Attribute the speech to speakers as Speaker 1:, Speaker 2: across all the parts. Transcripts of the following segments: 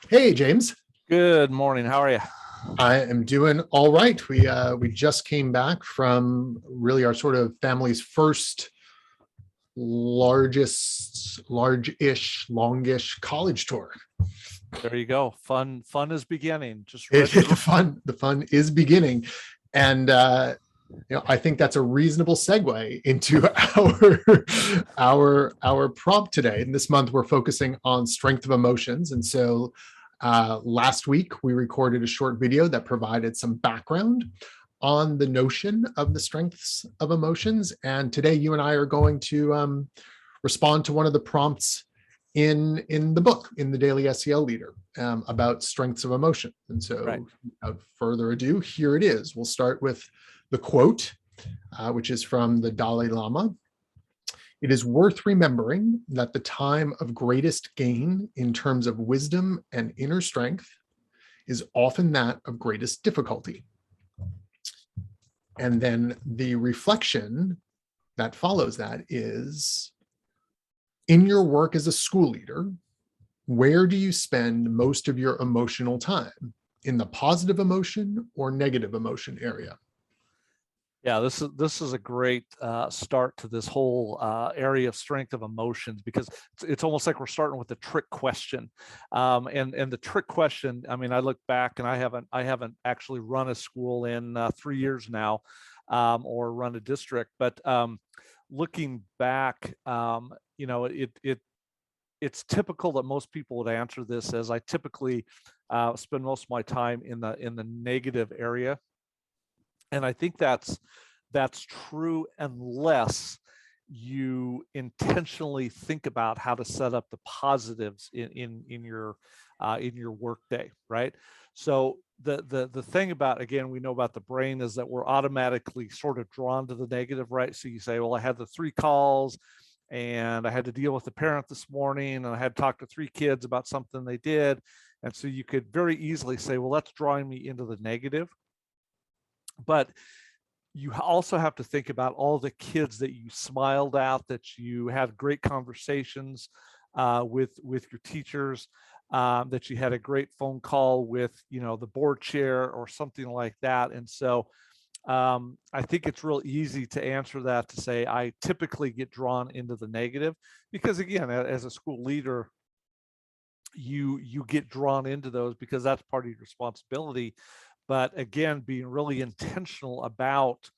Speaker 1: Hey, James.
Speaker 2: Good morning. How are you?
Speaker 1: I am doing all right. We just came back from really our sort of family's first large-ish, longish college tour.
Speaker 2: There you go. Fun is beginning. Just
Speaker 1: It,
Speaker 2: ready.
Speaker 1: the fun is beginning, and I think that's a reasonable segue into our prompt today. And this month we're focusing on strength of emotions, and so last week we recorded a short video that provided some background on the notion of the strengths of emotions. And today you and I are going to respond to one of the prompts in the book, in the Daily SEL Leader, about strengths of emotion. And
Speaker 2: Right.
Speaker 1: so without further ado, here it is. We'll start with the quote, which is from the Dalai Lama. It is worth remembering that the time of greatest gain in terms of wisdom and inner strength is often that of greatest difficulty. And then the reflection that follows that is, in your work as a school leader, where do you spend most of your emotional time? In the positive emotion or negative emotion area?
Speaker 2: Yeah, this is a great start to this whole area of strength of emotions, because it's almost like we're starting with a trick question, and the trick question. I mean, I look back and I haven't actually run a school in 3 years now, or run a district, but looking back, it's typical that most people would answer this as I typically spend most of my time in the negative area, and I think that's true unless you intentionally think about how to set up the positives in your workday, right? So the thing about, again, we know about the brain is that we're automatically sort of drawn to the negative, right? So you say, well, I had the 3 calls and I had to deal with the parent this morning and I had to talk to 3 kids about something they did. And so you could very easily say, well, that's drawing me into the negative. But you also have to think about all the kids that you smiled at, that you had great conversations with your teachers, that you had a great phone call with, the board chair or something like that. And so I think it's real easy to answer that, to say I typically get drawn into the negative, because again, as a school leader, you get drawn into those because that's part of your responsibility. But again, being really intentional about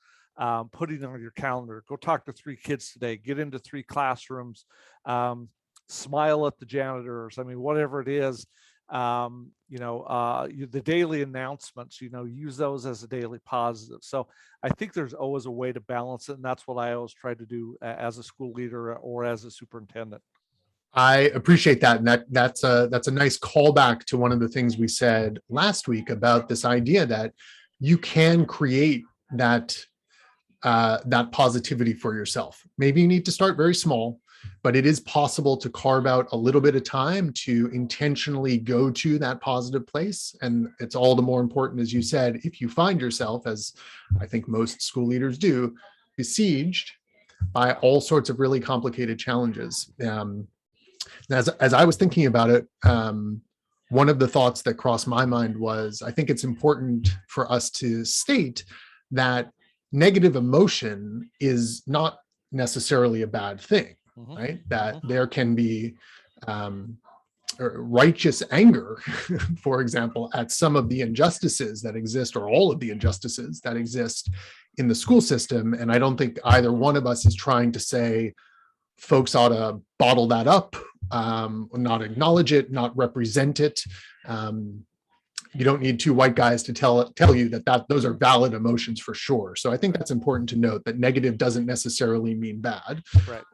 Speaker 2: putting on your calendar, go talk to 3 kids today, get into 3 classrooms, smile at the janitors. I mean, whatever it is, the daily announcements, use those as a daily positive. So I think there's always a way to balance it. And that's what I always try to do as a school leader or as a superintendent.
Speaker 1: I appreciate that, and that's a nice callback to one of the things we said last week about this idea that you can create that positivity for yourself. Maybe you need to start very small, but it is possible to carve out a little bit of time to intentionally go to that positive place. And it's all the more important, as you said, if you find yourself, as I think most school leaders do, besieged by all sorts of really complicated challenges. As I was thinking about it, one of the thoughts that crossed my mind was, I think it's important for us to state that negative emotion is not necessarily a bad thing,
Speaker 2: Mm-hmm.
Speaker 1: right? That
Speaker 2: Mm-hmm.
Speaker 1: there can be righteous anger, for example, at some of the injustices that exist, or all of the injustices that exist in the school system. And I don't think either one of us is trying to say folks ought to bottle that up, not acknowledge it, not represent it. You don't need 2 white guys to tell you that those are valid emotions for sure. So I think that's important to note, that negative doesn't necessarily mean bad.
Speaker 2: Right.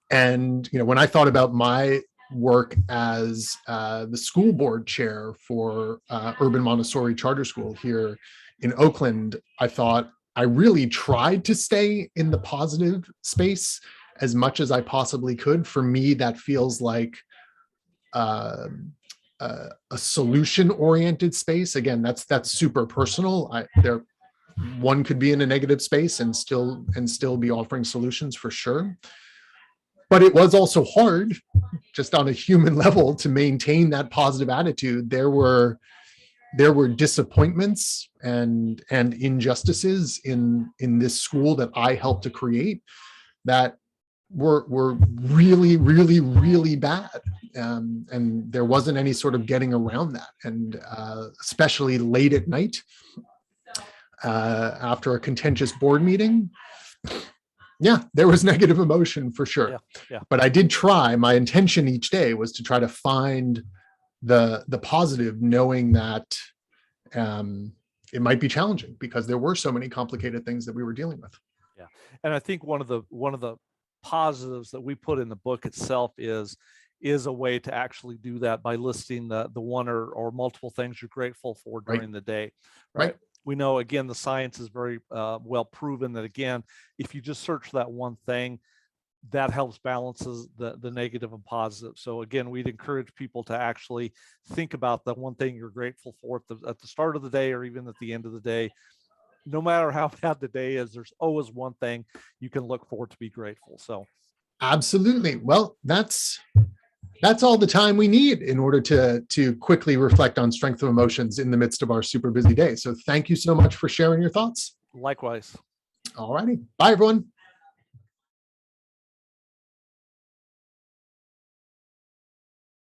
Speaker 1: And when I thought about my work as the school board chair for Urban Montessori Charter School here in Oakland, I thought I really tried to stay in the positive space as much as I possibly could. For me, that feels like a solution-oriented space. Again, that's super personal. One could be in a negative space and still be offering solutions for sure. But it was also hard, just on a human level, to maintain that positive attitude. There were disappointments and injustices in this school that I helped to create that were really, really, really bad. And there wasn't any sort of getting around that. And especially late at night, after a contentious board meeting, yeah, there was negative emotion for sure.
Speaker 2: Yeah.
Speaker 1: But I did try. My intention each day was to try to find the positive, knowing that it might be challenging because there were so many complicated things that we were dealing with.
Speaker 2: Yeah, and I think one of the positives that we put in the book itself is a way to actually do that by listing the one or multiple things you're grateful for during the day. Right. We know, again, the science is very well proven that, again, if you just search that one thing, that helps balances the negative and positive. So again, we'd encourage people to actually think about the one thing you're grateful for at the start of the day or even at the end of the day. No matter how bad the day is, there's always one thing you can look for to be grateful. So
Speaker 1: absolutely. Well, that's all the time we need in order to quickly reflect on strength of emotions in the midst of our super busy day. So thank you so much for sharing your thoughts.
Speaker 2: Likewise.
Speaker 1: All righty. Bye, everyone.